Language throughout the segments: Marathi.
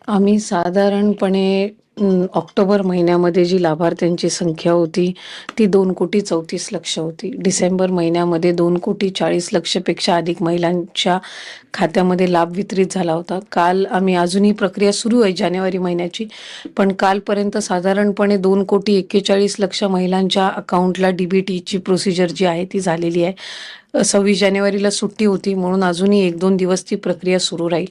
आम्ही साधारणपणे ऑक्टोबर महिन्यामध्ये जी लाभार्थ्यांची संख्या होती ती 2,34,00,000 होती. डिसेंबर महिन्यामध्ये 2,40,40,00,000 पेक्षा अधिक महिलांच्या खात्यामध्ये लाभ वितरित झाला होता. काल आम्ही अजूनही प्रक्रिया सुरू आहे जानेवारी महिन्याची, पण कालपर्यंत साधारणपणे 2,41,40,00,000 महिलांच्या अकाउंटला DBTची प्रोसिजर जी आहे ती झालेली आहे. 26 जानेवारीला सुट्टी होती म्हणून अजूनही 1-2 दिवस ती प्रक्रिया सुरू राहील.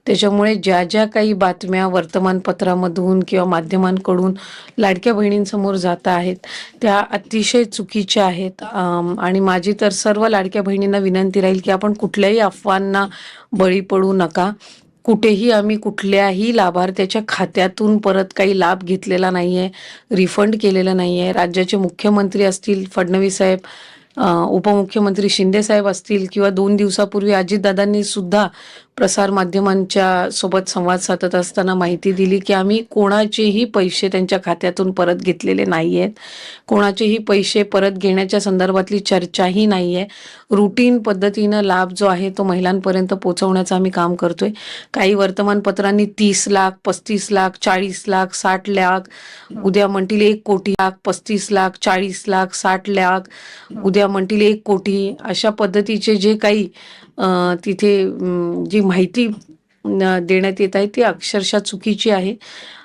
त्याच्यामुळे ज्या ज्या काही बातम्या वर्तमानपत्रामधून किंवा माध्यमांकडून लाडक्या बहिणींसमोर जात आहेत त्या अतिशय चुकीच्या आहेत. आणि माझी तर सर्व लाडक्या बहिणींना विनंती राहील की आपण कुठल्याही अफवांना बळी पडू नका. कुठेही आम्ही कुठल्याही लाभार्थ्याच्या खात्यातून परत काही लाभ घेतलेला नाहीये, रिफंड केलेला नाहीये. राज्याचे मुख्यमंत्री असतील फडणवीस साहेब, उपमुख्यमंत्री शिंदे साहेब असतील किंवा 2 दिवसापूर्वी अजितदादांनी सुद्धा प्रसार माध्यमांच्या सोबत संवाद साधत असताना माहिती दिली की आम्ही कोणाचेही पैसे त्यांच्या खात्यातून परत घेतलेले नाही आहेत. कोणाचेही पैसे परत घेण्याच्या संदर्भातली चर्चाही नाही आहे. रुटीन पद्धतीनं लाभ जो आहे तो महिलांपर्यंत पोहोचवण्याचं आम्ही काम करतोय. काही वर्तमानपत्रांनी 30 लाख, 35 लाख, 40 लाख, 60 लाख, उद्या म्हणतील 1 कोटी, 35 लाख, 40 लाख, 60 लाख, उद्या म्हणतील 1 कोटी, अशा पद्धतीचे जे काही तिथे जी माहिती देण्यात येत आहे ती अक्षरशः चुकीची आहे.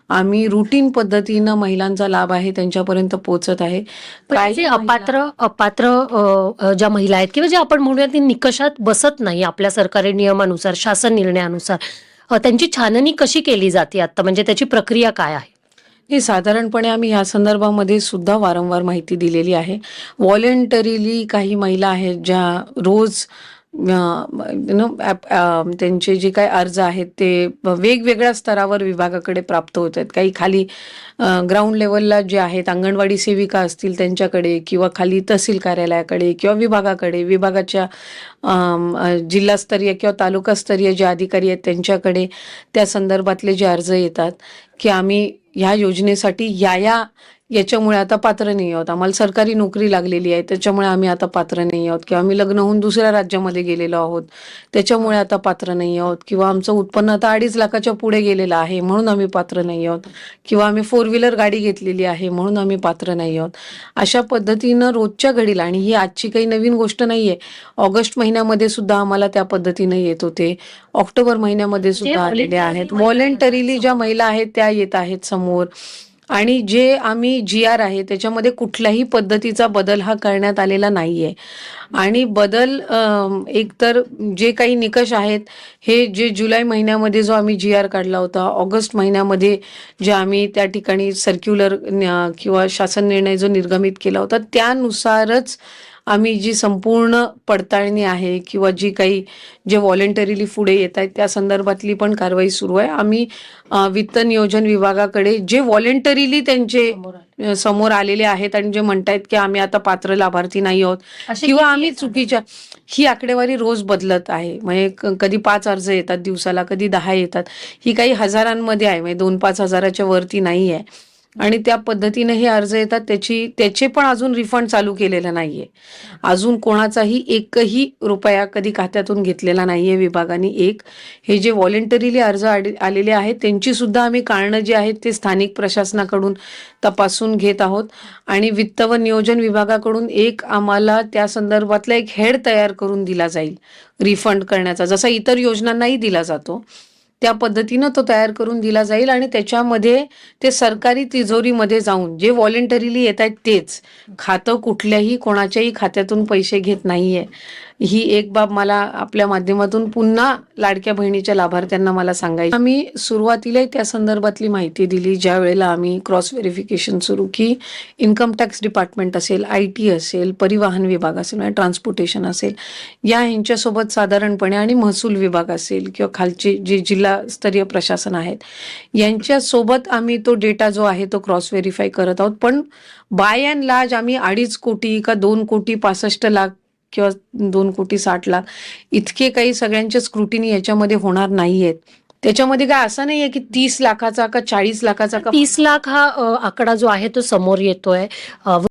आम्ही रुटीन पद्धतीनं महिलांचा लाभ आहे त्यांच्यापर्यंत पोहोचत आहे. पण जे अपात्र ज्या महिला आहेत किंवा जे आपण म्हणूया ती निकषात बसत नाही आपल्या सरकारी नियमानुसार, शासन निर्णयानुसार, त्यांची छाननी कशी केली जाते आता, म्हणजे त्याची प्रक्रिया काय आहे? हे साधारणपणे आम्ही या संदर्भामध्ये सुद्धा वारंवार माहिती दिलेली आहे. व्हॉलेंटरीली काही महिला आहेत ज्या रोज त्यांचे जे काही अर्ज आहेत ते वेगवेगळ्या स्तरावर विभागाकडे प्राप्त होत आहेत. काही खाली ग्राउंड लेवलला जे आहेत अंगणवाडी सेविका असतील त्यांच्याकडे, किंवा खाली तहसील कार्यालयाकडे किंवा विभागाकडे, विभागाच्या जिल्हास्तरीय किंवा तालुकास्तरीय जे अधिकारी आहेत त्यांच्याकडे त्या संदर्भातले जे अर्ज येतात की आम्ही ह्या योजनेसाठी याच्यामुळे आता पात्र नाही आहोत, आम्हाला सरकारी नोकरी लागलेली आहे त्याच्यामुळे आम्ही आता पात्र नाही आहोत, किंवा आम्ही लग्न होऊन दुसऱ्या राज्यामध्ये गेलेलो आहोत त्याच्यामुळे आता पात्र नाही आहोत, किंवा आमचं उत्पन्न आता 2.5 लाखाच्या पुढे गेलेलं आहे म्हणून आम्ही पात्र नाही आहोत, किंवा आम्ही 4 व्हीलर गाडी घेतलेली आहे म्हणून आम्ही पात्र नाही आहोत. अशा पद्धतीनं रोजच्या घडीला, आणि ही आजची काही नवीन गोष्ट नाहीये, ऑगस्ट महिन्यामध्ये सुद्धा आम्हाला त्या पद्धतीने येत होते, ऑक्टोबर महिन्यामध्ये सुद्धा आलेले आहेत. व्हॉलेंटरीली ज्या महिला आहेत त्या येत आहेत समोर. आणि जे आम्ही GR आहे त्याच्यामध्ये कुठल्याही पद्धतीचा बदल हा करण्यात आलेला नाहीये. आणि बदल एकतर जे काही निकष आहेत हे जे जुलै महिन्यामध्ये जो आम्ही GR काढला होता, ऑगस्ट महिन्यामध्ये जे आम्ही त्या ठिकाणी सर्क्युलर किंवा शासन निर्णय जो निर्गमित केला होता त्यानुसारच आम्ही जी संपूर्ण पडताळणी आहे किंवा जी काही जे व्हॉलेंटरीली पुढे येत आहेत त्या संदर्भातली पण कारवाई सुरू आहे. आम्ही वित्त नियोजन विभागाकडे जे व्हॉलेंटरीली त्यांचे समोर आलेले आहेत आणि जे म्हणतायत की आम्ही आता पात्र लाभार्थी नाही आहोत किंवा आम्ही चुकीच्या, ही आकडेवारी रोज बदलत आहे. म्हणजे कधी 5 अर्ज येतात दिवसाला, कधी 10 येतात, ही काही हजारांमध्ये आहे, म्हणजे 2-5 हजाराच्या वरती नाही आहे. आणि त्या पद्धतीने हे अर्ज येतात त्याचे पण अजून रिफंड चालू केलेलं नाहीये. अजून कोणाचाही 1ही रुपया कधी खात्यातून घेतलेला नाहीये विभागाने. हे जे व्हॉलेंटरीली अर्ज आलेले आहेत त्यांची सुद्धा आम्ही कारणं जी आहेत ते स्थानिक प्रशासनाकडून तपासून घेत आहोत. आणि वित्त व नियोजन विभागाकडून आम्हाला त्या संदर्भातला एक हेड तयार करून दिला जाईल रिफंड करण्याचा, जसा इतर योजनांनाही दिला जातो त्या पद्धतीनं तो तयार करून दिला जाईल. आणि त्याच्यामध्ये ते सरकारी तिजोरीमध्ये जाऊन जे व्हॉलेंटरीली येत आहेत तेच, खातं कुठल्याही कोणाच्याही खात्यातून पैसे घेत नाहीये. ही एक बाब मला आपल्या माध्यमातून पुन्हा लाडक्या बहिणीच्या लाभार्थ्यांना मला सांगायची. आम्ही सुरुवातीला त्या संदर्भातली माहिती दिली ज्या वेळेला आम्ही क्रॉस व्हेरिफिकेशन सुरू की इन्कम टॅक्स डिपार्टमेंट असेल, IT असेल, परिवहन विभाग असेल, म्हणजे ट्रान्सपोर्टेशन असेल, ह्यांच्यासोबत साधारणपणे, आणि महसूल विभाग असेल किंवा खालचे जे जिल्हास्तरीय प्रशासन आहेत यांच्यासोबत आम्ही तो डेटा जो आहे तो क्रॉस व्हेरीफाय करत आहोत. पण बाय अँड लार्ज आम्ही 2.5 कोटी का 2,65,00,000 किंवा 2,60,00,000 इतके काही सगळ्यांचे स्क्रुटिनी याच्यामध्ये होणार नाहीयेत. त्याच्यामध्ये काय असं नाहीये की 30 लाखाचा का 40 लाखाचा का 30 लाख हा आकडा जो आहे तो समोर येतोय.